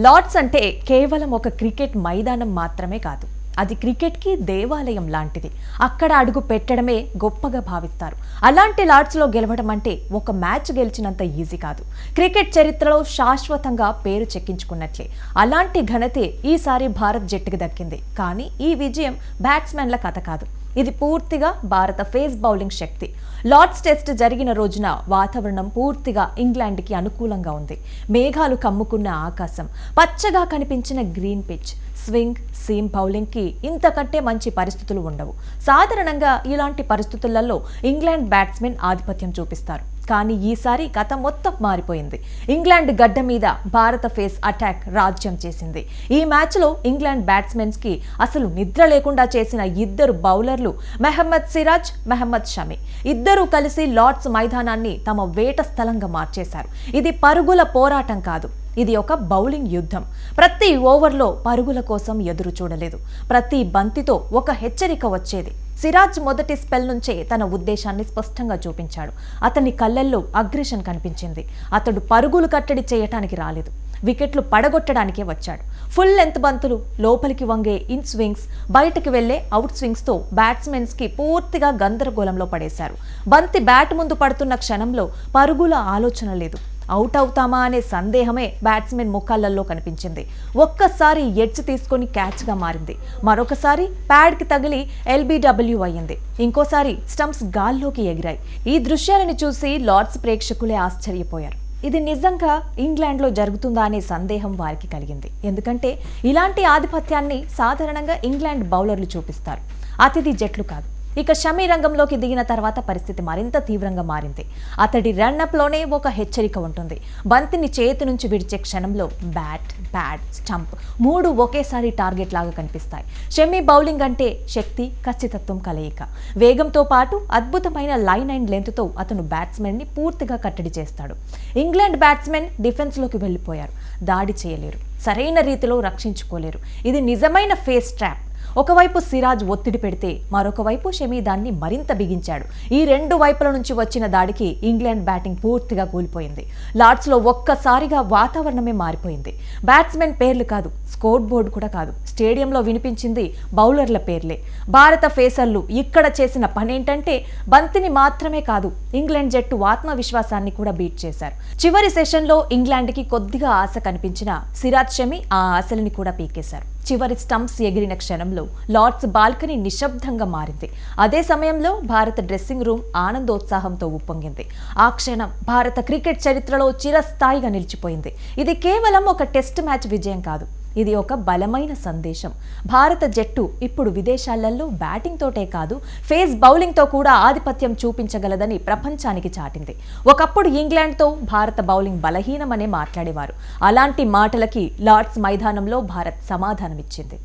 Lord's అంటే కేవలం ఒక క్రికెట్ మైదానం మాత్రమే కాదు. అది క్రికెట్కి దేవాలయం లాంటిది. అక్కడ అడుగు పెట్టడమే గొప్పగా భావిస్తారు. అలాంటి లార్డ్స్లో గెలవడం అంటే ఒక మ్యాచ్ గెలిచినంత ఈజీ కాదు. క్రికెట్ చరిత్రలో శాశ్వతంగా పేరు చెక్కించుకున్నట్లే. అలాంటి ఘనతే ఈసారి భారత్ జట్టుకు దక్కింది. కానీ ఈ విజయం బ్యాట్స్మెన్ల కథ కాదు. ఇది పూర్తిగా భారత ఫేస్ బౌలింగ్ శక్తి. లార్డ్స్ టెస్ట్ జరిగిన రోజున వాతావరణం పూర్తిగా ఇంగ్లాండ్కి అనుకూలంగా ఉంది. మేఘాలు కమ్ముకున్న ఆకాశం, పచ్చగా కనిపించిన గ్రీన్ పిచ్, స్వింగ్ సీమ్ బౌలింగ్కి ఇంతకంటే మంచి పరిస్థితులు ఉండవు. సాధారణంగా ఇలాంటి పరిస్థితులలో ఇంగ్లాండ్ బ్యాట్స్మెన్ ఆధిపత్యం చూపిస్తారు. కానీ ఈసారి కథ మొత్తం మారిపోయింది. ఇంగ్లాండ్ గడ్డ మీద భారత ఫేస్ అటాక్ రాజ్యం చేసింది. ఈ మ్యాచ్లో ఇంగ్లాండ్ బ్యాట్స్మెన్స్కి అసలు నిద్ర లేకుండా చేసిన ఇద్దరు బౌలర్లు మహమ్మద్ సిరాజ్, మహమ్మద్ షమి. ఇద్దరూ కలిసి లార్డ్స్ మైదానాన్ని తమ వేట స్థలంగా మార్చేశారు. ఇది పరుగుల పోరాటం కాదు, ఇది ఒక బౌలింగ్ యుద్ధం. ప్రతి ఓవర్లో పరుగుల కోసం ఎదురు చూడలేదు. ప్రతి బంతితో ఒక హెచ్చరిక వచ్చేది. సిరాజ్ మొదటి స్పెల్ నుంచే తన ఉద్దేశాన్ని స్పష్టంగా చూపించాడు. అతని కళ్ళల్లో అగ్రెషన్ కనిపించింది. అతడు పరుగులు కట్టడి చేయటానికి రాలేదు, వికెట్లు పడగొట్టడానికే వచ్చాడు. ఫుల్ లెంత్ బంతులు, లోపలికి వంగే ఇన్ స్వింగ్స్, బయటకు వెళ్లే అవుట్ స్వింగ్స్తో బ్యాట్స్మెన్స్కి పూర్తిగా గందరగోళంలో పడేశారు. బంతి బ్యాట్ ముందు పడుతున్న క్షణంలో పరుగుల ఆలోచన లేదు. అవుట్ అవుతామా అనే సందేహమే బ్యాట్స్మెన్ ముఖాలలో కనిపించింది. ఒక్కసారి ఎడ్జ్ తీసుకొని క్యాచ్గా మారింది, మరొకసారి ప్యాడ్కి తగిలి ఎల్బీడబ్ల్యూ అయ్యింది, ఇంకోసారి స్టంప్స్ గాల్లోకి ఎగిరాయి. ఈ దృశ్యాలను చూసి లార్డ్స్ ప్రేక్షకులే ఆశ్చర్యపోయారు. ఇది నిజంగా ఇంగ్లాండ్లో జరుగుతుందా అనే సందేహం వారికి కలిగింది. ఎందుకంటే ఇలాంటి ఆధిపత్యాన్ని సాధారణంగా ఇంగ్లాండ్ బౌలర్లు చూపిస్తారు, అతిథి జట్లు కాదు. ఇక షమి రంగంలోకి దిగిన తర్వాత పరిస్థితి మరింత తీవ్రంగా మారింది. అతడి రన్అప్లోనే ఒక హెచ్చరిక ఉంటుంది. బంతిని చేతి నుంచి విడిచే క్షణంలో బ్యాట్, ప్యాడ్, స్టంప్ మూడు ఒకేసారి టార్గెట్ లాగా కనిపిస్తాయి. షమి బౌలింగ్ అంటే శక్తి, ఖచ్చితత్వం కలయిక. వేగంతో పాటు అద్భుతమైన లైన్ అండ్ లెంత్తో అతను బ్యాట్స్మెన్ని పూర్తిగా కట్టడి చేస్తాడు. ఇంగ్లాండ్ బ్యాట్స్మెన్ డిఫెన్స్లోకి వెళ్ళిపోయారు. దాడి చేయలేరు, సరైన రీతిలో రక్షించుకోలేరు. ఇది నిజమైన ఫేస్ ట్రాప్. ఒకవైపు సిరాజ్ ఒత్తిడి పెడితే మరొక వైపు షమి దాన్ని మరింత బిగించాడు. ఈ రెండు వైపుల నుంచి వచ్చిన దాడికి ఇంగ్లాండ్ బ్యాటింగ్ పూర్తిగా కూలిపోయింది. లార్డ్స్లో ఒక్కసారిగా వాతావరణమే మారిపోయింది. బ్యాట్స్మెన్ పేర్లు కాదు, స్కోర్ బోర్డు కూడా కాదు, స్టేడియంలో వినిపించింది బౌలర్ల పేర్లే. భారత ఫేసర్లు ఇక్కడ చేసిన పనేంటంటే బంతిని మాత్రమే కాదు, ఇంగ్లాండ్ జట్టు ఆత్మవిశ్వాసాన్ని కూడా బీట్ చేశారు. చివరి సెషన్లో ఇంగ్లాండ్కి కొద్దిగా ఆశ కనిపించిన సిరాజ్, షమి ఆ ఆశలని కూడా పీకేశారు. చివరి స్టంప్స్ ఎగిరిన క్షణంలో లార్డ్స్ బాల్కనీ నిశ్శబ్దంగా మారింది. అదే సమయంలో భారత డ్రెస్సింగ్ రూమ్ ఆనందోత్సాహంతో ఉప్పొంగింది. ఆ క్షణం భారత క్రికెట్ చరిత్రలో చిరస్థాయిగా నిలిచిపోయింది. ఇది కేవలం ఒక టెస్ట్ మ్యాచ్ విజయం కాదు, ఇది ఒక బలమైన సందేశం. భారత జట్టు ఇప్పుడు విదేశాలలో బ్యాటింగ్ తోటే కాదు, ఫేస్ బౌలింగ్తో కూడా ఆధిపత్యం చూపించగలదని ప్రపంచానికి చాటింది. ఒకప్పుడు ఇంగ్లాండ్తో భారత బౌలింగ్ బలహీనమనే మాట్లాడేవారు. అలాంటి మాటలకి లార్డ్స్ మైదానంలో భారత్ సమాధానమిచ్చింది.